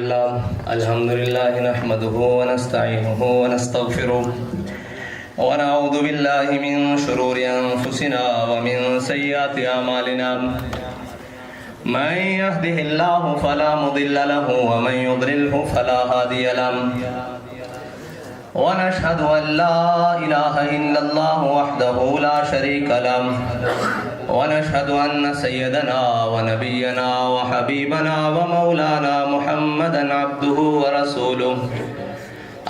الحمد لله نحمده ونستعينه ونستغفره ونعوذ بالله من شرور أنفسنا ومن سيئات أعمالنا من يهده الله فلا مضل له ومن يضلله فلا هادي له ونشهد أن لا إله إلا الله وحده لا شريك له ونشهد أن سيدنا ونبينا وحبيبنا ومولانا محمدا عبده ورسوله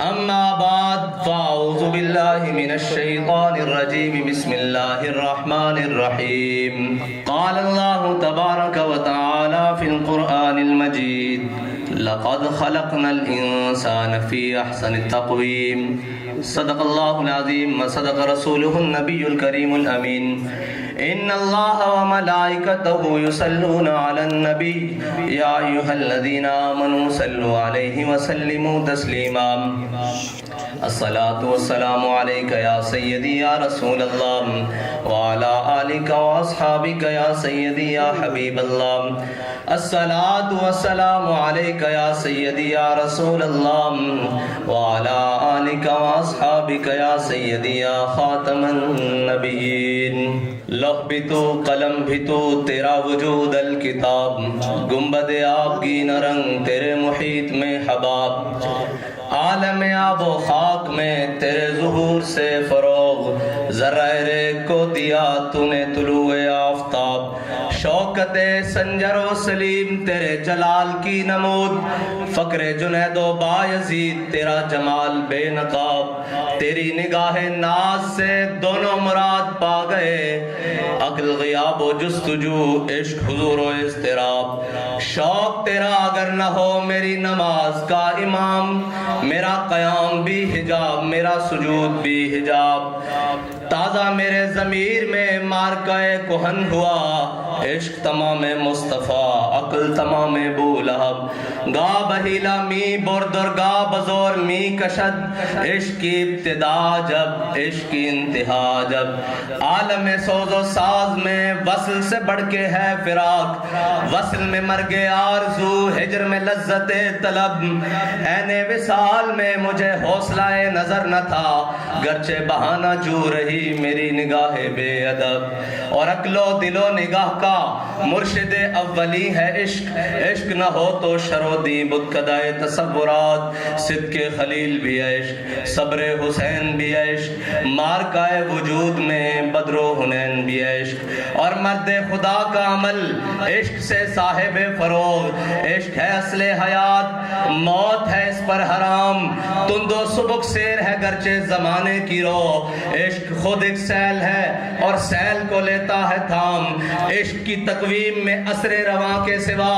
أما بعد فأعوذ بالله من الشيطان الرجيم بسم الله الرحمن الرحيم قال الله تبارك وتعالى في القرآن المجيد لقد خلقنا الإنسان في أحسن التقويم صدق الله العظيم وصدق رسوله النبي الكريم الأمين إن الله وملائكته يصلون على النبي يا أيها الذين آمنوا صلوا عليه وسلموا تسليما الصلاة والسلام عليك يا سيدي يا رسول الله وعلى آلك وأصحابك يا سيدي يا حبيب الله الصلاة والسلام عليك يا سيدي يا رسول الله وعلى آلك وأصحابك يا سيدي يا خاتم النبيين لوح بھی تو قلم بھی تو تیرا وجود الکتاب گنبد آب کی نرنگ تیرے محیط میں حباب عالم آب و خاک میں تیرے ظہور سے فروغ ذرہ ریگ کو دیا تو نے طلوع آفتاب شوکت سنجر و سلیم تیرے جلال کی نمود فقر جنید و بایزید تیرا جمال بے نقاب تیری نگاہ ناز سے دونوں مراد پا گئے عقل غیاب و جستجو عشق حضور و اضطراب شوق تیرا اگر نہ ہو میری نماز کا امام میرا قیام بھی حجاب میرا سجود بھی حجاب تازہ میرے ضمیر میں مارکہ کہن ہوا عشق تمام مصطفیٰ عقل تمام بولہب گا بہیلا می بردر گا بزور می کشد عشق کی ابتدا جب عشق کی انتہا جب عالم سوز و ساز میں وصل سے بڑھ کے ہے فراق وصل میں مرگ آرزو ہجر میں لذت طلب عین وصال میں مجھے حوصلہ نظر نہ تھا گرچہ بہانہ جو رہی میری نگاہ بے ادب اور عقل و دل و نگاہ کا مرشد اولی ہے عشق عشق نہ ہو تو شرودی بتکدائے تصورات صدق خلیل بھی عشق صبر حسین بھی عشق مارکائے وجود میں بدر و حنین بھی عشق اور مرد خدا کا عمل عشق سے صاحب فروغ عشق ہے اصل حیات موت ہے اس پر حرام تند و سبک سیر ہے گرچہ زمانے کی رو عشق خود ایک سیل ہے اور سیل کو لیتا ہے تھام عشق کی تقویم میں عصر رواں کے سوا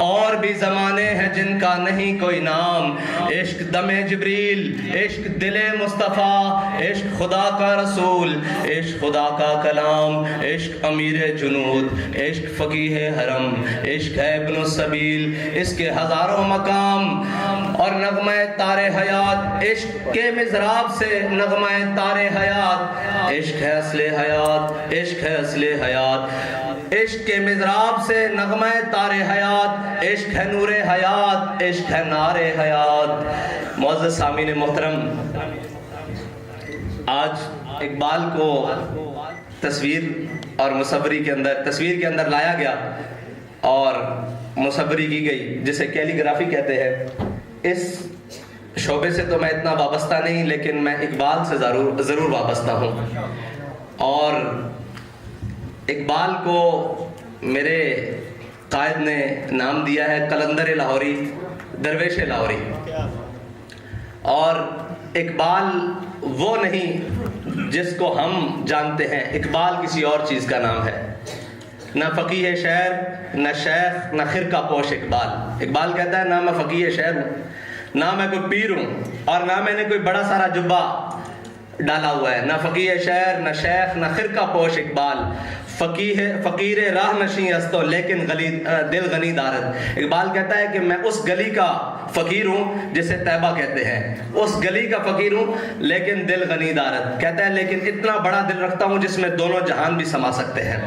اور بھی زمانے ہیں جن کا نہیں کوئی نام عشق دم جبریل عشق دل مصطفیٰ عشق خدا کا رسول عشق خدا کا کلام عشق امیر جنود عشق فقیہ حرم عشق ہے ابن السبیل اس کے ہزاروں مقام اور نغمہ تار حیات عشق کے مضراب سے نغمہ تار حیات عشق ہے اصل حیات عشق ہے اصل حیات عشق کے مضراب سے نغمہ تار حیات عشق ہے نور حیات عشق ہے نار حیات معزز سامعین محترم آج اقبال کو تصویر اور مصوری کے اندر لایا گیا اور مصوری کی گئی جسے کیلی گرافی کہتے ہیں اس شعبے سے تو میں اتنا وابستہ نہیں لیکن میں اقبال سے ضرور وابستہ ہوں اور اقبال کو میرے قائد نے نام دیا ہے قلندر لاہوری درویش لاہوری اور اقبال وہ نہیں جس کو ہم جانتے ہیں اقبال کسی اور چیز کا نام ہے نہ فقیہ شعر نہ شیخ نہ خرقہ پوش اقبال کہتا ہے نہ میں فقیہ شعر ہوں نہ میں کوئی پیر ہوں اور نہ میں نے کوئی بڑا سارا جبہ ڈالا ہوا ہے نہ فقیہ شعر نہ شیخ نہ خرقہ پوش اقبال فقیر راہ نشیں استو لیکن دل غنی دارد اقبال کہتا ہے کہ میں اس گلی کا فقیر ہوں جسے طیبہ کہتے ہیں اس گلی کا فقیر ہوں لیکن دل غنی دارد کہتا ہے لیکن اتنا بڑا دل رکھتا ہوں جس میں دونوں جہان بھی سما سکتے ہیں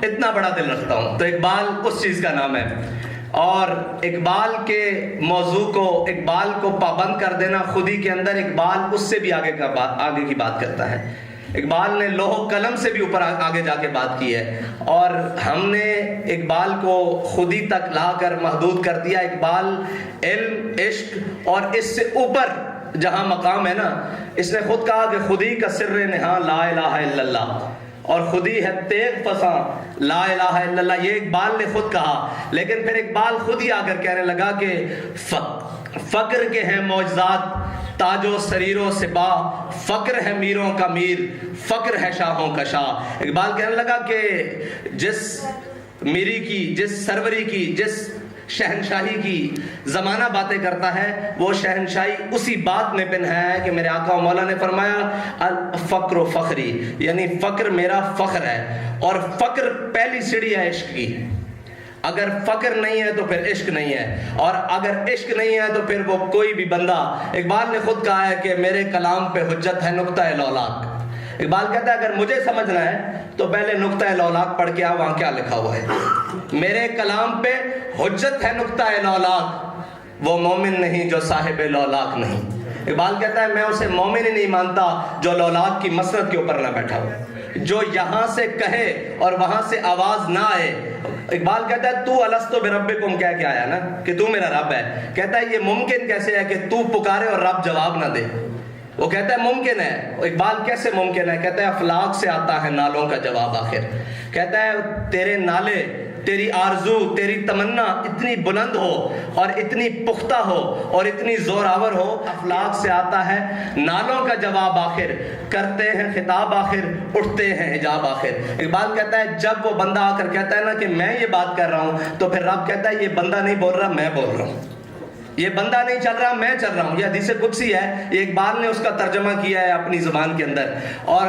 اتنا بڑا دل رکھتا ہوں تو اقبال اس چیز کا نام ہے اور اقبال کے موضوع کو، اقبال کو پابند کر دینا خود ہی کے اندر، اقبال اس سے بھی آگے کی بات کرتا ہے. اقبال نے لوح و قلم سے بھی اوپر آگے جا کے بات کی ہے، اور ہم نے اقبال کو خودی تک لا کر محدود کر دیا. اقبال علم، عشق اور اس سے اوپر جہاں مقام ہے نا، اس نے خود کہا کہ خودی کا سر نہاں لا الہ الا اللہ، اور خودی ہے تیغ فساں لا الہ الا اللہ. یہ اقبال نے خود کہا. لیکن پھر اقبال خود ہی آ کر کہنے لگا کہ فقر کے ہیں معجزات تاج و سریر و سبا، فقر ہے میروں کا میر، فقر ہے شاہوں کا شاہ. اقبال کہنے لگا کہ جس میری کی، جس سروری کی، جس شہنشاہی کی زمانہ باتیں کرتا ہے، وہ شہنشاہی اسی بات میں پن ہے کہ میرے آقا و مولا نے فرمایا الفقر و فخری، یعنی فقر میرا فخر ہے. اور فقر پہلی سیڑھی ہے عشق کی. اگر فقر نہیں ہے تو پھر عشق نہیں ہے، اور اگر عشق نہیں ہے تو پھر وہ کوئی بھی بندہ. اقبال نے خود کہا ہے کہ میرے کلام پہ حجت ہے نقطہ لولاک. اقبال کہتا ہے اگر مجھے سمجھنا ہے تو پہلے نقطہ لولاک پڑھ کے آ، وہاں کیا لکھا ہوا ہے. میرے کلام پہ حجت ہے نقطہ لولاک، وہ مومن نہیں جو صاحب لولاک نہیں. اقبال کہتا ہے میں اسے مومن ہی نہیں مانتا جو لولاک کی مسند کے اوپر نہ بیٹھا ہو، جو یہاں سے کہے اور وہاں سے آواز نہ آئے. اقبال کہتا ہے تو الستو بربکم کہہ کے آیا نا کہ تو میرا رب ہے. کہتا ہے یہ ممکن کیسے ہے کہ تو پکارے اور رب جواب نہ دے. وہ کہتا ہے ممکن ہے. اقبال کیسے ممکن ہے؟ کہتا ہے افلاک سے آتا ہے نالوں کا جواب آخر. کہتا ہے تیرے نالے، تیری آرزو، تیری تمنا اتنی بلند ہو اور اتنی پختہ ہو اور اتنی زور آور ہو، افلاک سے آتا ہے نالوں کا جواب آخر، کرتے ہیں خطاب آخر، اٹھتے ہیں حجاب آخر. اقبال کہتا ہے جب وہ بندہ آ کر کہتا ہے نا کہ میں یہ بات کر رہا ہوں، تو پھر رب کہتا ہے یہ بندہ نہیں بول رہا، میں بول رہا ہوں. یہ بندہ نہیں چل رہا، میں چل رہا ہوں. یہ حدیث قدسی ہے، یہ اقبال نے اس کا ترجمہ کیا ہے اپنی زبان کے اندر. اور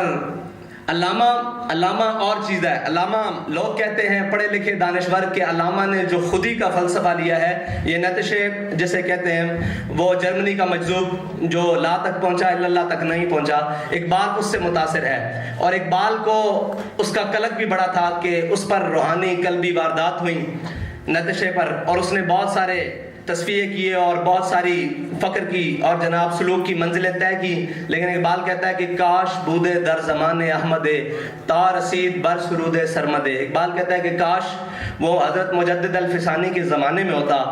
علامہ اور چیز ہے. علامہ لوگ کہتے ہیں پڑھے لکھے دانشور کہ علامہ نے جو خودی کا فلسفہ لیا ہے، یہ نتشے جسے کہتے ہیں، وہ جرمنی کا مجذوب جو لا تک پہنچا الا اللہ تک نہیں پہنچا. اقبال اس سے متاثر ہے، اور اقبال کو اس کا قلق بھی بڑا تھا کہ اس پر روحانی قلبی واردات ہوئیں نتشے پر، اور اس نے بہت سارے تصفیے کیے اور بہت ساری فقر کی اور جناب سلوک کی منزلیں طے کی. لیکن اقبال کہتا ہے کہ کاش بودے در زمان احمد تا رسید بر سرود سرمد. اقبال کہتا ہے کہ کاش وہ حضرت مجدد الفسانی کے زمانے میں ہوتا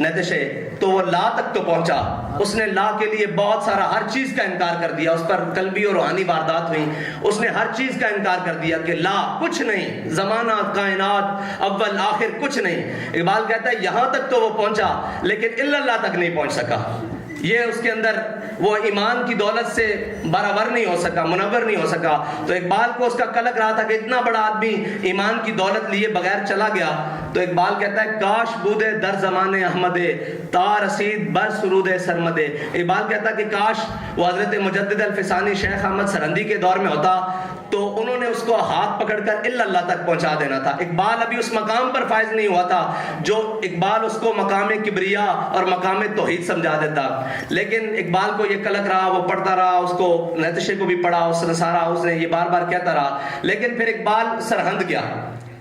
نتشے، تو وہ لا تک تو پہنچا. اس نے لا کے لیے بہت سارا ہر چیز کا انکار کر دیا، اس پر قلبی اور روحانی واردات ہوئیں. اس نے ہر چیز کا انکار کر دیا کہ لا کچھ نہیں، زمانہ کائنات اول آخر کچھ نہیں. اقبال کہتا ہے یہاں تک تو وہ پہنچا لیکن الا اللہ تک نہیں پہنچ سکا. یہ اس کے اندر وہ ایمان کی دولت سے برابر نہیں ہو سکا، منور نہیں ہو سکا. تو اقبال کو اس کا قلق رہا تھا کہ اتنا بڑا آدمی ایمان کی دولت لیے بغیر چلا گیا. تو اقبال کہتا ہے کاش بودے در زمانے احمد تا رسید بر سرود سرمد. اقبال کہتا ہے کہ کاش وہ حضرت مجدد الفسانی شیخ احمد سرندی کے دور میں ہوتا تو انہوں نے اس کو ہاتھ پکڑ کر الا اللہ تک پہنچا دینا تھا. اقبال ابھی اس مقام پر فائز نہیں ہوا تھا جو اقبال اس کو مقام کبریا اور مقام توحید سمجھا دیتا. لیکن اقبال کو یہ قلق رہا، وہ پڑھتا رہا، اس کو نتشے کو بھی پڑھا، اس نے سارا، اس نے یہ بار بار کہتا رہا. لیکن پھر اقبال سرہند گیا،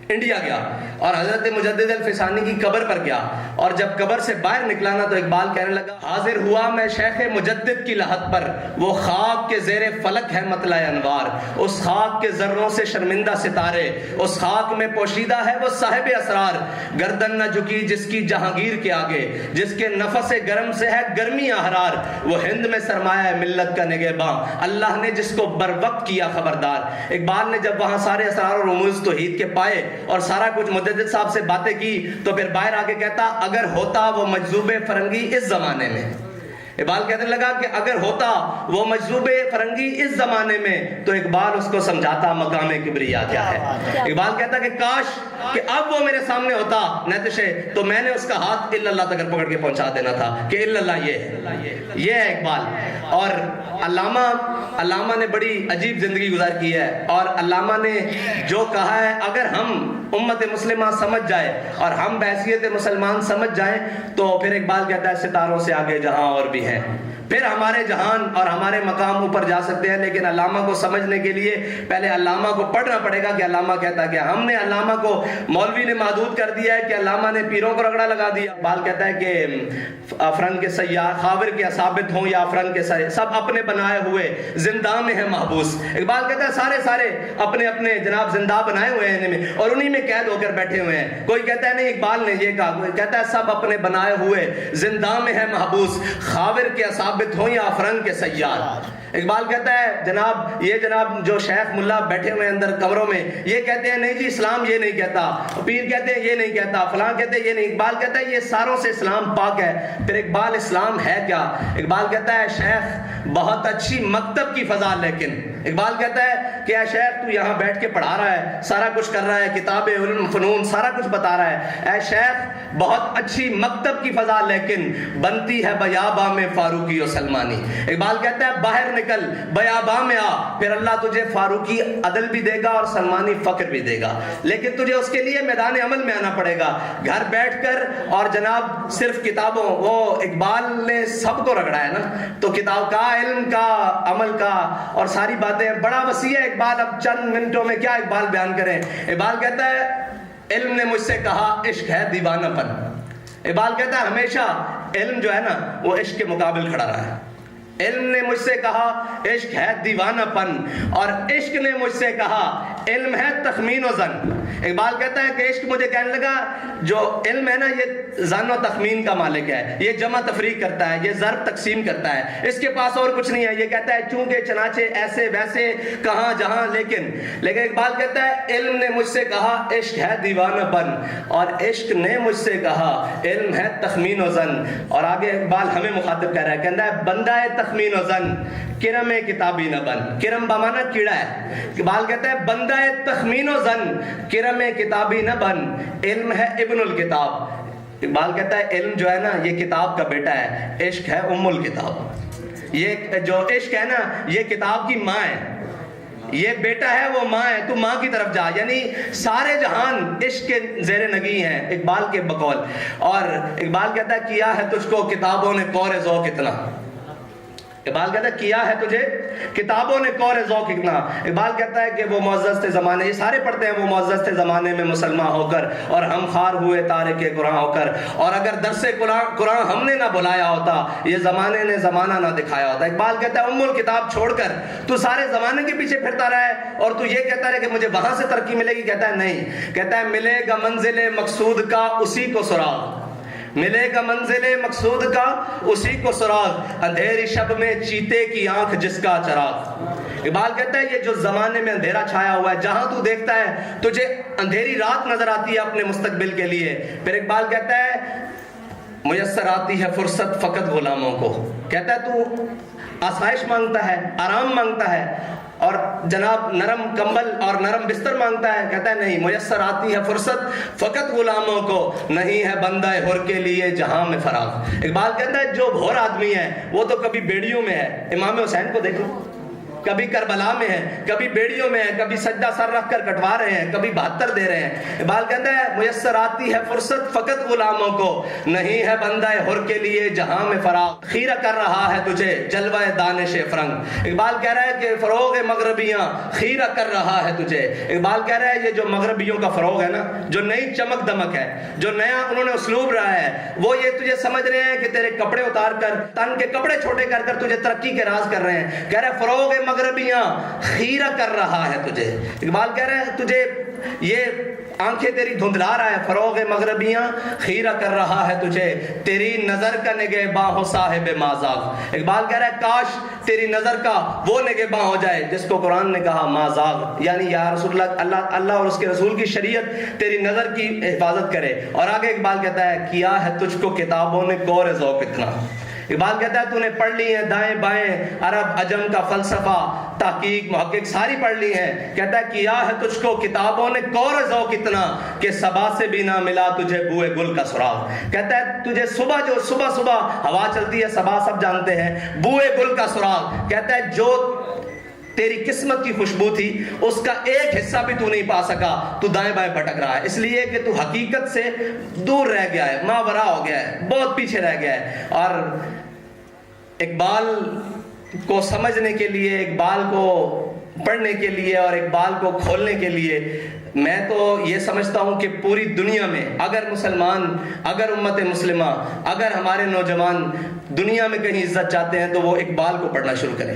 انڈیا گیا، اور حضرت مجدد الفسانی کی قبر پر گیا. اور جب قبر سے باہر نکلا نا تو اقبال کہنے لگا حاضر ہوا میں شیخ مجدد کی لحد پر، وہ خاک کے زیر فلک ہے مطلع انوار، اس خاک کے ذروں سے شرمندہ ستارے، اس خاک میں پوشیدہ ہے وہ صاحب اسرار. گردن نہ جھکی جس کی جہانگیر کے آگے، جس کے نفس گرم سے ہے گرمی احرار، وہ ہند میں سرمایہ ملت کا نگہباں، اللہ نے جس کو بر وقت کیا خبردار. اقبال نے جب وہاں سارے اسرار اور رموز توحید کے پائے اور سارا کچھ مجدد صاحب سے باتیں کی تو پھر باہر آگے کہتا اگر ہوتا وہ مجذوب فرنگی اس زمانے میں. اقبال کہنے لگا کہ اگر ہوتا وہ مجذوب فرنگی اس زمانے میں تو اقبال اس کو سمجھاتا مقام کبریا کیا ہے. اقبال کہتا کہ کاش کہ اب وہ میرے سامنے ہوتا نتشے تو میں نے اس کا ہاتھ الا اللہ تک پکڑ کے پہنچا دینا تھا کہ الا اللہ یہ ہے اقبال. اور علامہ نے بڑی عجیب زندگی گزار کی ہے، اور علامہ نے جو کہا ہے اگر ہم امت مسلمہ سمجھ جائے اور ہم بحیثیت مسلمان سمجھ جائیں تو پھر اقبال کہتا ہے ستاروں سے آگے جہاں اور بھی ہیں، پھر ہمارے جہان اور ہمارے مقام اوپر جا سکتے ہیں۔ لیکن علامہ کو سمجھنے کے لیے پہلے علامہ کو پڑھنا پڑے گا کہ علامہ کہتا ہے کہ ہم نے علامہ کو مولوی نے محدود کر دیا ہے کہ علامہ نے پیروں کو رگڑا لگا دیا۔ اقبال کہتا ہے کہ افرنگ کے سیار خاور کے ثابت ہوں یا افرنگ کے سیار، سب اپنے بنائے ہوئے زندہ میں ہیں محبوس۔ اقبال کہتا ہے سارے اپنے اپنے جناب زندہ بنائے ہوئے ہیں انہیں میں، اور انہی میں قید ہو کر بیٹھے ہوئے ہیں۔ کوئی کہتا ہے نہیں اقبال نے یہ کہا، کوئی کہتا ہے سب اپنے بنائے ہوئے زندہ میں ہیں محبوس، خاور کے ثابت ہوں یا افرنگ کے سیار۔ اقبال کہتا ہے جناب یہ جناب جو شیخ ملا بیٹھے ہوئے اندر کمروں میں یہ کہتے ہیں نہیں جی اسلام یہ نہیں کہتا، پیر کہتے ہیں یہ نہیں کہتا، فلاں کہتے ہیں یہ نہیں۔ اقبال کہتا ہے یہ ساروں سے اسلام پاک ہے۔ پھر اقبال اسلام ہے کیا؟ اقبال کہتا ہے شیخ بہت اچھی مکتب کی فضا، لیکن اقبال کہتا ہے کہ اے شیخ تو یہاں بیٹھ کے پڑھا رہا ہے، سارا کچھ کر رہا ہے، کتاب علم فنون سارا کچھ بتا رہا ہے، اے شیخ بہت اچھی مکتب کی فضا لیکن بنتی ہے بیاباں میں فاروقی و سلمانی۔ اقبال کہتا ہے باہر نکل بیاباں میں آ، پھر اللہ تجھے فاروقی عدل بھی دے گا اور سلمانی فقر بھی دے گا، لیکن تجھے اس کے لیے میدان عمل میں آنا پڑے گا۔ گھر بیٹھ کر اور جناب صرف کتابوں، وہ اقبال نے سب کو رگڑا ہے نا، تو کتاب کا، علم کا، عمل کا اور ساری باتیں بڑا وسیع ہے۔ اقبال اب چند منٹوں میں کیا اقبال بیان کریں۔ اقبال کہتا ہے علم نے مجھ سے کہا عشق ہے دیوانہ پن۔ اقبال کہتا ہے ہمیشہ علم جو ہے نا وہ عشق کے مقابل کھڑا رہا ہے۔ علم نے مجھ سے کہا عشق ہے دیوانہ پن، اور عشق نے مجھ سے کہا علم ہے تخمین و ظن۔ اقبال کہتا ہے کہ عشق مجھے کہنے لگا جو علم ہے نا یہ ظن و تخمین کا مالک ہے، یہ جمع تفریق کرتا ہے، یہ ضرب تقسیم کرتا ہے، اس کے پاس اور کچھ نہیں ہے۔ یہ کہتا ہے چونکہ چنانچہ ایسے ویسے کہاں جہاں، لیکن اقبال کہتا ہے علم نے مجھ سے کہا عشق ہے دیوانہ پن، اور عشق نے مجھ سے کہا علم ہے تخمین و ظن۔ اور آگے اقبال ہمیں مخاطب کر رہا ہے، کہتا ہے بندہ تخمین و ظن کرم کتابی نہ بن۔ کرم بمانا کیڑا ہے۔ اقبال کہتا ہے بندہ تخمین و ظن کرم کتابی نہ بن، علم ہے ابن الکتاب۔ اقبال کہتا ہے علم جو ہے نا یہ کتاب کا بیٹا ہے، عشق ہے ام الکتاب۔ یہ جو عشق ہے نا یہ کتاب کی ماں ہے، یہ بیٹا ہے وہ ماں ہے، تو ماں کی طرف جا، یعنی سارے جہان عشق کے زیر نگی ہیں اقبال کے بقول۔ اور اقبال کہتا ہے کیا ہے تجھ کو کتابوں نے کور ذوق اتنا۔ اقبال کہتا ہے کیا ہے تجھے کتابوں نے کور ذوق اتنا۔ اقبال کہتا ہے کہ وہ معزز تھے زمانے، یہ سارے پڑھتے ہیں، وہ معزز تھے زمانے میں مسلمان ہو کر، اور ہم خار ہوئے تارک قرآن ہو کر، اور اگر درس قرآن ہم نے نہ بلایا ہوتا، یہ زمانے نے زمانہ نہ دکھایا ہوتا۔ اقبال کہتا ہے ام الکتاب چھوڑ کر تو سارے زمانے کے پیچھے پھرتا رہا ہے، اور تو یہ کہتا رہے کہ مجھے وہاں سے ترقی ملے گی۔ کہتا ہے نہیں، کہتا ہے ملے گا منزل مقصود کا اسی کو سراغ، ملے گا منزل مقصود کا اسی کو سراغ، اندھیری شب میں چیتے کی آنکھ جس کا چراغ۔ اقبال کہتا ہے یہ جو زمانے میں اندھیرا چھایا ہوا ہے، جہاں تو دیکھتا ہے تجھے اندھیری رات نظر آتی ہے اپنے مستقبل کے لیے۔ پھر اقبال کہتا ہے میسر آتی ہے فرصت فقط غلاموں کو۔ کہتا ہے تو آسائش مانگتا ہے، آرام مانگتا ہے، اور جناب نرم کمبل اور نرم بستر مانگتا ہے۔ کہتا ہے نہیں، میسر آتی ہے فرصت فقط غلاموں کو، نہیں ہے بندہ ہر کے لیے جہاں میں فراغ۔ اقبال کہتا ہے جو بھور آدمی ہے وہ تو کبھی بیڑیوں میں ہے، امام حسین کو دیکھ لو، کبھی کربلا میں ہے، کبھی بیڑیوں میں ہے، کبھی سجدہ سر رکھ کر کٹوا رہے ہیں، کبھی 72 دے رہے ہیں۔ اقبال کہتا ہے میسر آتی ہے فرصت فقط غلاموں کو، نہیں ہے بندہ ہر کے لیے جہاں میں فراغ، خیرہ کر رہا ہے تجھے جلوہ دانش فرنگ۔ اقبال کہہ رہا ہے کہ فروغ مغربیاں خیرہ کر رہا ہے تجھے۔ اقبال کہہ رہا ہے یہ جو مغربیوں کا فروغ ہے نا، جو نئی چمک دمک ہے، جو نیا انہوں نے اسلوب رہا ہے، وہ یہ تجھے سمجھ رہے ہیں کہ تیرے کپڑے اتار کر، تن کے کپڑے چھوٹے کر کر تجھے ترقی کے راز کر رہے ہیں۔ کہہ رہا ہے فروغ مغربیاں خیرہ کر رہا ہے تجھے۔ اقبال کہہ رہا ہے تجھے یہ آنکھیں تیری دھندلا رہا ہے، فروغ مغربیاں خیرہ کر رہا ہے تجھے، تیری نظر کا نگہباں ہو صاحب مازاغ۔ اقبال کہہ رہا ہے کاش تیری نظر کا وہ نگہباں ہو جائے جس کو قرآن نے کہا مازاغ، یعنی یا رسول اللہ اور اس کے رسول کی شریعت تیری نظر کی حفاظت کرے۔ اور آگے اقبال کہتا ہے کیا ہے تجھ کو کتابوں نے کور ذوق اتنا۔ اقبال کہتا ہے تو نے پڑھ لی ہیں دائیں بائیں عرب عجم کا فلسفہ، تحقیق محقق ساری پڑھ لی ہیں۔ کہتا ہے کیا ہے تجھ کو کتابوں نے کور ذوق اتنا کہ صبا سے بھی نہ ملا تجھے بوئے گل کا سراغ۔ کہتا ہے تجھے صبح جو صبح ہوا چلتی ہے، صبا سب جانتے ہیں، بوئے گل کا سراغ۔ کہتا ہے جو تیری قسمت کی خوشبو تھی، اس کا ایک حصہ بھی تو نہیں پا سکا، تو دائیں بائیں بھٹک رہا ہے، اس لیے کہ تو حقیقت سے دور رہ گیا ہے، ماورا ہو گیا ہے، بہت پیچھے رہ گیا ہے۔ اور اقبال کو سمجھنے کے لیے، اقبال کو پڑھنے کے لیے اور اقبال کو کھولنے کے لیے میں تو یہ سمجھتا ہوں کہ پوری دنیا میں اگر مسلمان، اگر امت مسلمہ، اگر ہمارے نوجوان دنیا میں کہیں عزت چاہتے ہیں تو وہ اقبال کو پڑھنا شروع کریں،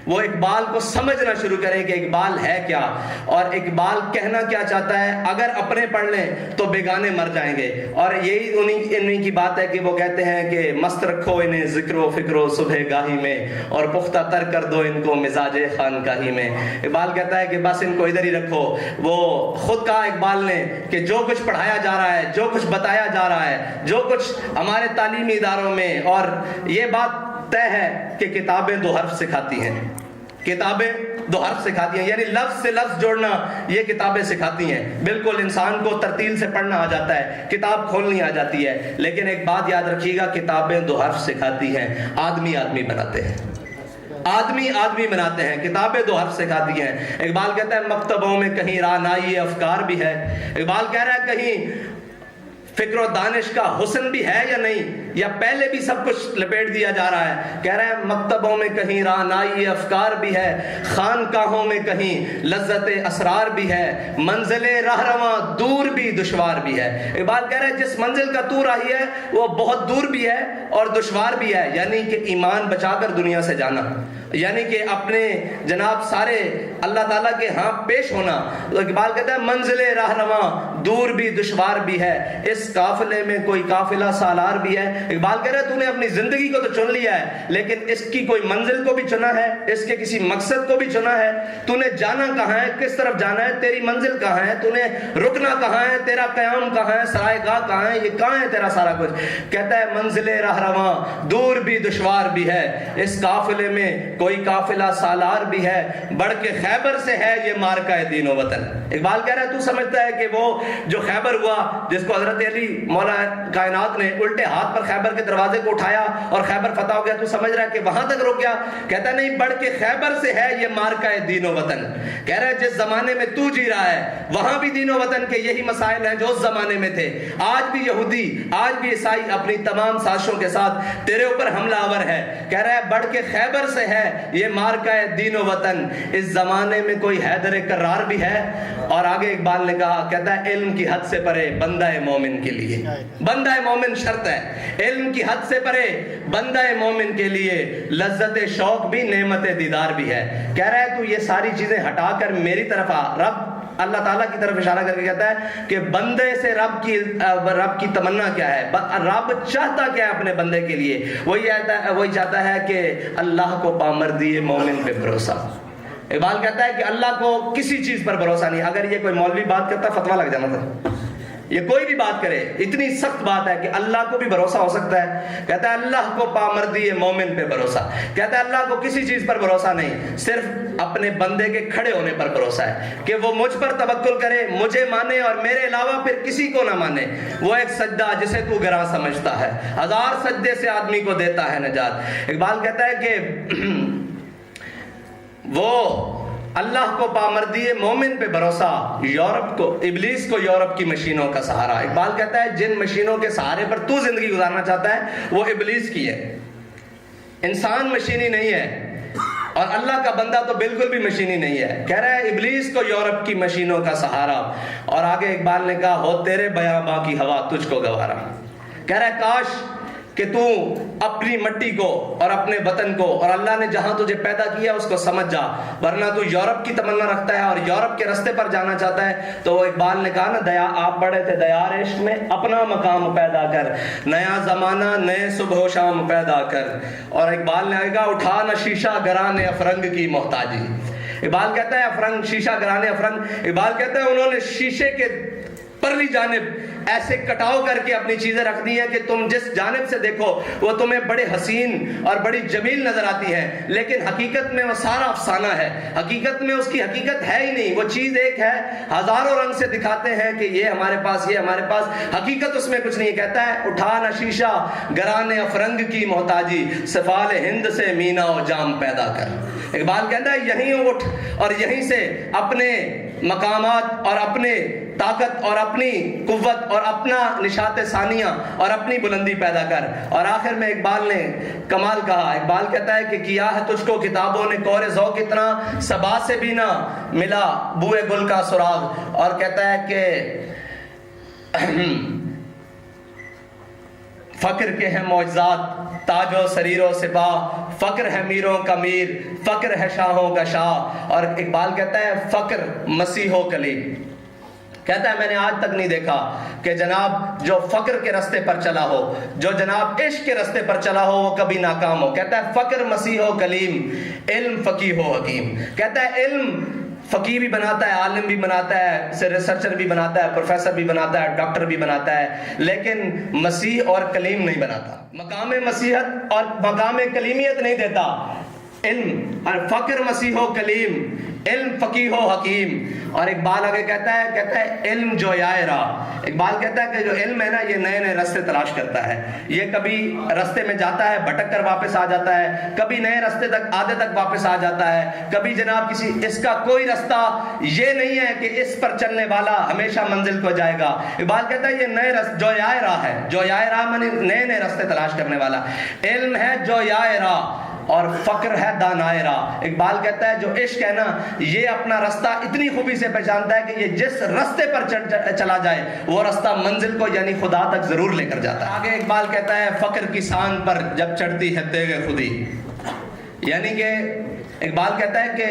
وہ اقبال کو سمجھنا شروع کریں کہ اقبال ہے کیا اور اقبال کہنا کیا چاہتا ہے۔ اگر اپنے پڑھ لیں تو بیگانے مر جائیں گے، اور یہی انہی کی بات ہے کہ وہ کہتے ہیں کہ مست رکھو انہیں ذکر و فکر و صبح گاہی میں، اور پختہ تر کر دو ان کو مزاج خانقاہی میں۔ اقبال کہتا ہے کہ بس ان کو ادھر ہی رکھو۔ وہ خود کہا اقبال نے کہ جو کچھ پڑھایا جا رہا ہے، جو کچھ بتایا جا رہا ہے، جو کچھ ہمارے تعلیمی اداروں میں، اور یہ بات طے ہے کہ کتابیں دو حرف سکھاتی ہیں، کتابیں دو حرف سکھاتی ہیں، یعنی لفظ سے لفظ جوڑنا یہ کتابیں سکھاتی ہیں۔ بالکل انسان کو ترتیل سے پڑھنا آ جاتا ہے، کتاب کھولنی آ جاتی ہے، لیکن ایک بات یاد رکھیے گا، کتابیں دو حرف سکھاتی ہیں، آدمی آدمی بناتے ہیں، آدمی آدمی بناتے ہیں، کتابیں دو حرف سکھاتی ہیں۔ اقبال کہتا ہے مکتبوں میں کہیں رعنائی افکار بھی ہے، اقبال کہہ رہا ہے کہیں فکر و دانش کا حسن بھی ہے یا نہیں، یا پہلے بھی سب کچھ لپیٹ دیا جا رہا ہے۔ کہہ رہے ہیں مکتبوں میں کہیں رعنائی افکار بھی ہے، خانقاہوں میں کہیں لذت اسرار بھی ہے، منزل رہنما دور بھی دشوار بھی ہے۔ اقبال کہہ رہے ہیں جس منزل کا تو راہی ہے وہ بہت دور بھی ہے اور دشوار بھی ہے، یعنی کہ ایمان بچا کر دنیا سے جانا، یعنی کہ اپنے جناب سارے اللہ تعالیٰ کے ہاں پیش ہونا۔ تو اقبال کہتا ہے منزل رہنما دور بھی دشوار بھی ہے، اس قافلے میں کوئی قافلہ سالار بھی ہے۔ اقبال کہہ رہا ہے تو نے اپنی زندگی کو تو چن لیا ہے، لیکن اس کی کوئی منزل کو بھی چنا ہے، اس کے کسی مقصد کو بھی چنا ہے، تو نے جانا کہاں ہے، کس طرف جانا ہے، تیری منزل کہاں ہے، تو نے رکنا کہاں ہے، تیرا قیام کہاں ہے، سرائے گاہ کہاں ہے، یہ کہاں ہے تیرا سارا کچھ۔ کہتا ہے منزل رہنما دور بھی دشوار بھی ہے، اس قافلے میں کوئی قافلہ سالار بھی ہے، بڑھ کے خیبر سے ہے یہ مارکہ دین و وطن۔ اقبال کہہ رہا ہے تو سمجھتا ہے کہ وہ جو خیبر ہوا، جس کو حضرت علی مولا کائنات نے الٹے ہاتھ پر خیبر کے دروازے کو اٹھایا اور خیبر فتح ہو گیا، تو سمجھ رہا ہے کہ وہاں تک رک گیا۔ کہتا ہے نہیں، بڑھ کے خیبر سے ہے یہ مارکہ دین و وطن۔ کہہ رہا ہے جس زمانے میں تو جی رہا ہے وہاں بھی دین و وطن کے یہی مسائل ہیں جو اس زمانے میں تھے، آج بھی یہودی، آج بھی عیسائی اپنی تمام سازشوں کے ساتھ تیرے اوپر حملہ آور ہے۔ کہہ رہا ہے بڑھ کے خیبر سے ہے یہ مارکہ دین و وطن، اس زمانے میں کوئی حیدر کرار بھی ہے۔ اور آگے اقبال نے کہا، کہتا ہے علم کی حد سے پرے بندہ مومن کے لیے، بندہ مومن شرط ہے، علم کی حد سے پرے بندہ مومن کے لیے لذت شوق بھی نعمت دیدار بھی ہے۔ کہہ رہا ہے تو یہ ساری چیزیں ہٹا کر میری طرف آ۔ رب اللہ تعالیٰ کی طرف اشارہ کر کے کہتا ہے کہ بندے سے رب کی تمنا کیا ہے، رب چاہتا کیا ہے اپنے بندے کے لیے، وہی چاہتا ہے کہ اللہ کو پامردی مومن پہ بھروسہ۔ اقبال کہتا ہے کہ اللہ کو کسی چیز پر بھروسہ نہیں۔ اگر یہ کوئی مولوی بات کرتا فتویٰ لگ جانا تھا، یہ کوئی بھی بات کرے، اتنی سخت بات ہے کہ اللہ کو بھی بھروسہ ہو سکتا ہے۔ کہتا ہے اللہ کو پامردی مومن پہ بھروسہ، کہتا ہے اللہ کو کسی چیز پر بھروسہ نہیں، صرف اپنے بندے کے کھڑے ہونے پر بھروسہ ہے کہ وہ مجھ پر توکل کرے، مجھے مانے اور میرے علاوہ پھر کسی کو نہ مانے۔ وہ ایک سجدہ جسے تو گراں سمجھتا ہے، ہزار سجدے سے آدمی کو دیتا ہے نجات۔ اقبال کہتا ہے کہ وہ اللہ کو پامردی مومن پہ بھروسہ، یورپ کو، ابلیس کو یورپ کی مشینوں کا سہارا۔ اقبال کہتا ہے جن مشینوں کے سہارے پر تو زندگی گزارنا چاہتا ہے وہ ابلیس کی ہے، انسان مشینی نہیں ہے، اور اللہ کا بندہ تو بالکل بھی مشینی نہیں ہے۔ کہہ رہا ہے ابلیس کو یورپ کی مشینوں کا سہارا۔ اور آگے اقبال نے کہا ہو تیرے بیاباں کی ہوا تجھ کو گوارا۔ کہہ رہا ہے کاش کہ تو اپنی مٹی کو اور اپنے وطن کو اور اللہ نے جہاں تجھے پیدا کیا اس کو سمجھ جا، ورنہ تو یورپ کی تمنا رکھتا ہے اور یورپ کے رستے پر جانا چاہتا ہے۔ تو اقبال نے کہا نا، دیا آپ بڑے تھے دیار عشق میں، اپنا مقام پیدا کر، نیا زمانہ نئے صبح و شام پیدا کر۔ اور اقبال نے کہا اٹھا نہ شیشہ گرانے افرنگ کی محتاجی۔ اقبال کہتا ہے افرنگ، شیشہ گرانے افرنگ، اقبال کہتا ہے انہوں نے شیشے کے پرلی جانب ایسے کٹاؤ کر کے اپنی چیزیں رکھ دی ہیں کہ تم جس جانب سے دیکھو وہ تمہیں بڑے حسین اور بڑی جمیل نظر آتی ہے، لیکن حقیقت میں وہ سارا افسانہ ہے، حقیقت میں اس کی حقیقت ہے ہی نہیں، وہ چیز ایک ہے، ہزاروں رنگ سے دکھاتے ہیں کہ یہ ہمارے پاس، یہ ہمارے پاس، حقیقت اس میں کچھ نہیں۔ کہتا ہے اٹھا نہ شیشہ گرانے افرنگ کی محتاجی، سفال ہند سے مینا و جام پیدا کر۔ اقبال کہتا ہے یہیں اٹھ اور یہیں سے اپنے مقامات اور اپنے طاقت اور اپنی قوت اور اپنا نشاط ثانیہ اور اپنی بلندی پیدا کر۔ اور آخر میں اقبال نے کمال کہا، اقبال کہتا ہے کہ کیا ہے تجھ کو کتابوں نے کور ذوق اتنا، صبا سے بھی نہ ملا بوئے گل کا سراغ۔ اور کہتا ہے کہ فقر کے ہیں معجزات تاج و سریر و سپاہ، فقر ہے میروں کا میر، فقر ہے شاہوں کا شاہ۔ اور اقبال کہتا ہے فقر مسیح و کلیم، کہتا ہے میں نے آج تک نہیں دیکھا کہ جناب جو فقر کے رستے پر چلا ہو، جو جناب عشق کے رستے پر چلا ہو، وہ کبھی ناکام ہو۔ کہتا ہے فقر مسیح و کلیم، علم فقیہ و حکیم۔ کہتا ہے علم فقیہ بھی بناتا ہے، عالم بھی بناتا ہے، ریسرچر بھی بناتا ہے، پروفیسر بھی بناتا ہے، ڈاکٹر بھی بناتا ہے، لیکن مسیح اور کلیم نہیں بناتا، مقام مسیحت اور مقام کلیمیت نہیں دیتا۔ علم اور فقر مسیح و کلیم، علم فقیہ و حکیم۔ اور اقبال آگے کہتا ہے علم جو یائے راہ، اقبال کہتا ہے کہ جو علم ہے نا یہ نئے نئے رستے تلاش کرتا ہے، یہ کبھی رستے میں جاتا ہے بھٹک کر واپس آ جاتا ہے، کبھی نئے رستے تک آدھے تک واپس آ جاتا ہے، کبھی جناب کسی اس کا کوئی رستہ یہ نہیں ہے کہ اس پر چلنے والا ہمیشہ منزل کو جائے گا۔ اقبال کہتا ہے یہ نئے جو یائے راہ ہے، جو یائے راہ معنی نئے نئے رستے تلاش کرنے والا، علم ہے جو یائے راہ اور فقر ہے دانائے راہ۔ اقبال کہتا ہے جو عشق ہے نا یہ اپنا رستہ اتنی خوبی سے پہچانتا ہے کہ یہ جس رستے پر چلا جائے وہ رستہ منزل کو یعنی خدا تک ضرور لے کر جاتا ہے۔ آگے اقبال کہتا ہے فقر کی سان پر جب چڑھتی ہے تیغ خودی، یعنی کہ اقبال کہتا ہے کہ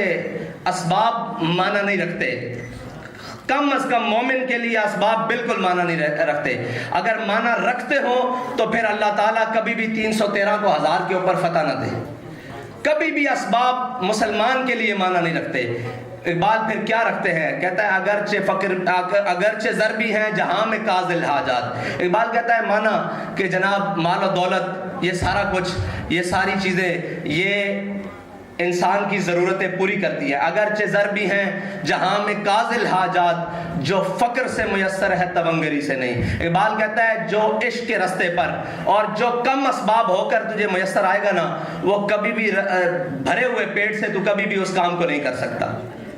اسباب معنی نہیں رکھتے، کم از کم مومن کے لیے اسباب بالکل معنی نہیں رکھتے، اگر معنی رکھتے ہو تو پھر اللہ تعالیٰ کبھی بھی 313 کو 1000 کے اوپر فتح نہ دے۔ کبھی بھی اسباب مسلمان کے لیے معنی نہیں رکھتے۔ اقبال پھر کیا رکھتے ہیں؟ کہتا ہے اگرچہ ضربی ہیں جہاں میں کاذل حاجات۔ اقبال کہتا ہے معنی کہ جناب مال و دولت یہ سارا کچھ، یہ ساری چیزیں یہ انسان کی ضرورتیں پوری کرتی ہے، اگرچہ ضربی ہیں جہاں میں کاذل حاجات، جو فقر سے میسر ہے تونگری سے نہیں۔ اقبال کہتا ہے جو عشق کے رستے پر اور جو کم اسباب ہو کر تجھے میسر آئے گا نا وہ کبھی بھی بھرے ہوئے پیٹ سے تو کبھی بھی اس کام کو نہیں کر سکتا۔